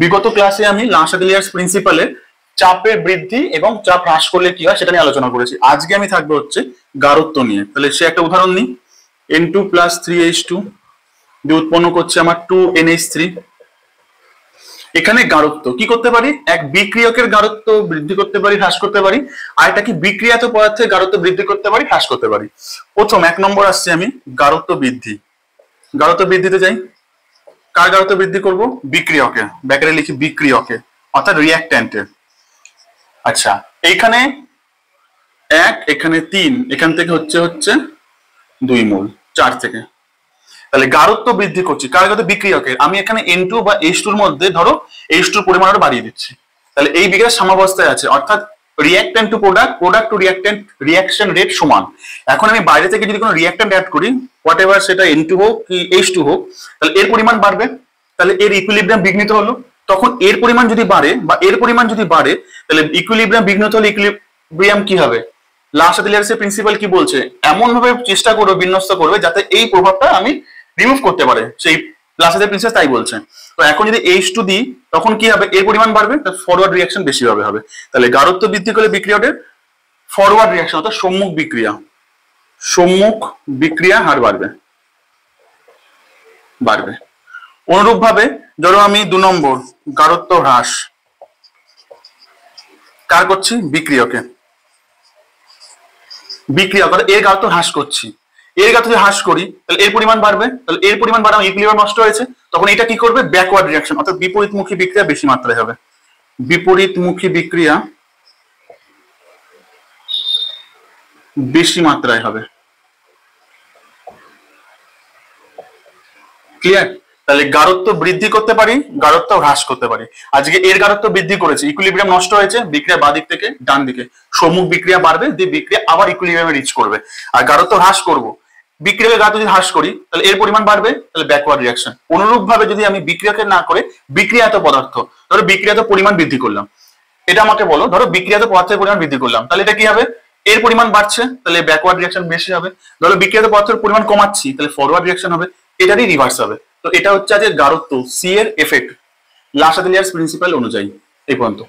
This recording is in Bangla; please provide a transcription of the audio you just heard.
বিগত ক্লাসে আমি লাসাডিলিয়ার্স প্রিন্সিপালে চাপের বৃদ্ধি এবং চাপ হ্রাস করলে কি হয় সেটা নিয়ে আলোচনা করেছি। আজকে আমি থাকবো হচ্ছে গারত্ব নিয়ে। তাহলে সে একটা উদাহরণ নিই। N2 + 3H2 দিয়ে উৎপন্ন করছে আমার 2NH3। এখানে গারত্ব কি করতে পারি, এক বিক্রিয়কের গারত্ব বৃদ্ধি করতে পারি, হ্রাস করতে পারি, আর এটা কি বিক্রিয়াত পদার্থের গারত্ব বৃদ্ধি করতে পারি, হ্রাস করতে পারি। প্রথম 1 নম্বর আসছে আমি গারত্ব বৃদ্ধি। গারত্ব বৃদ্ধিতে যাই। কার গারত্ব বৃদ্ধি করব? বিক্রিয়কে, ব্যাকেটে লিখি বিক্রিয়কে অর্থাৎ রিঅ্যাক্ট্যান্টের। আচ্ছা, এইখানে 1, এখানে 3, এখান থেকে হচ্ছে 2 মোল, 4 থেকে। তাহলে গারত্ব বৃদ্ধি করছি কার গারত্ব? বিক্রিয়কের। আমি এখানে N2 বা H2 এর মধ্যে ধরো H2 এর পরিমাণ আরো বাড়িয়ে দিচ্ছি। তাহলে এই বিক্রিয়ার সাম্যাবস্থায় আছে, অর্থাৎ reactant to product, product to reactant, reaction rate সমান। এখন আমি বাইরে থেকে যদি কোনো রিঅ্যাক্ট্যান্ট অ্যাড করি, হোয়াট এভার সেটা N2 হোক কি H2 হোক, তাহলে এর পরিমাণ বাড়বে। তাহলে এর ইকুইলিব্রিয়াম বিঘ্নিত হলো। তখন এর পরিমাণ যদি বাড়ে বা এর পরিমাণ যদি বাড়ে, তাহলে ইকুইলিব্রিয়াম বিঘ্নিত হলে ইকুইলিব্রিয়াম কি হবে? লাসাডিলিয়ার্সের প্রিন্সিপাল কি বলছে? এমন ভাবে চেষ্টা করবে, বিন্যস্ত করবে যাতে এই প্রভাবটা আমি রিমুভ করতে পারে। সেই লাসাডিলিয়ার প্রিন্সিপাল তাই বলছে। তো এখন যদি H2 দিই তখন কি হবে? এর পরিমাণ বাড়বে, ফরওয়ার্ড রিঅ্যাকশন বেশি হবে। তাহলে গারত্ব বৃদ্ধি করলে বিক্রিয়কের ফরওয়ার্ড রিঅ্যাকশন অর্থাৎ সম্মুখ বিক্রিয়া হার বাড়বে। অনুরূপ ভাবে ধরো আমি 2 নম্বর গারত্ব হ্রাস কার করছি? বিক্রিয়ক এর গারত্ব হ্রাস করছি। এর গারত্ব যদি হ্রাস করি তাহলে এর পরিমাণ বাড়বে। তাহলে এর পরিমাণ বাড়ানো, ইকুইলিব্রিয়াম নষ্ট হয়েছে। তখন এটা কি করবে? ব্যাকওয়ার্ড রিঅ্যাকশন অর্থাৎ বিপরীতমুখী বিক্রিয়া বেশি মাত্রায় হবে। বিপরীতমুখী বিক্রিয়া বেশি মাত্রায় হবে। ক্লিয়ার? তাহলে গারত্ব বৃদ্ধি করতে পারি, গারত্ব হ্রাস করতে পারি। আজকে এর গারত্ব বৃদ্ধি করেছে, ইকুইলিব্রিয়াম নষ্ট হয়েছে, বিক্রিয়া বাঁ দিক থেকে ডান দিকে সম্মুখ বিক্রিয়া বাড়বে, দিয়ে বিক্রিয়া আবার ইকুইলিব্রিয়ামে রিচ করবে। আর গারত্ব হ্রাস করব, বিক্রিয়কের গারত্ব যদি হ্রাস করি তাহলে এর পরিমাণ বাড়বে, তাহলে ব্যাকওয়ার্ড রিঅ্যাকশন। অনুরূপ ভাবে যদি আমি বিক্রিয়কের না করে বিক্রিয়াত পদার্থ, ধরো বিক্রিয়াত পরিমাণ বৃদ্ধি করলাম, এটা আমাকে বলো, ধরো বিক্রিয়াত পদার্থের পরিমাণ বৃদ্ধি করলাম, তাহলে এটা কি হবে? এর পরিমাণ বাড়ছে, তাহলে ব্যাকওয়ার্ড রিঅ্যাকশন বেশি হবে। ধরো বিক্রিয়াত পদার্থের পরিমাণ কমাচ্ছি, তাহলে ফরওয়ার্ড রিঅ্যাকশন হবে। এটারই রিভার্স হবে। তো এটা হচ্ছে আজকে গারত্ব সি এর এফেক্ট লাসাডিলিয়ার্স প্রিন্সিপাল অনুযায়ী। এই পর্যন্ত।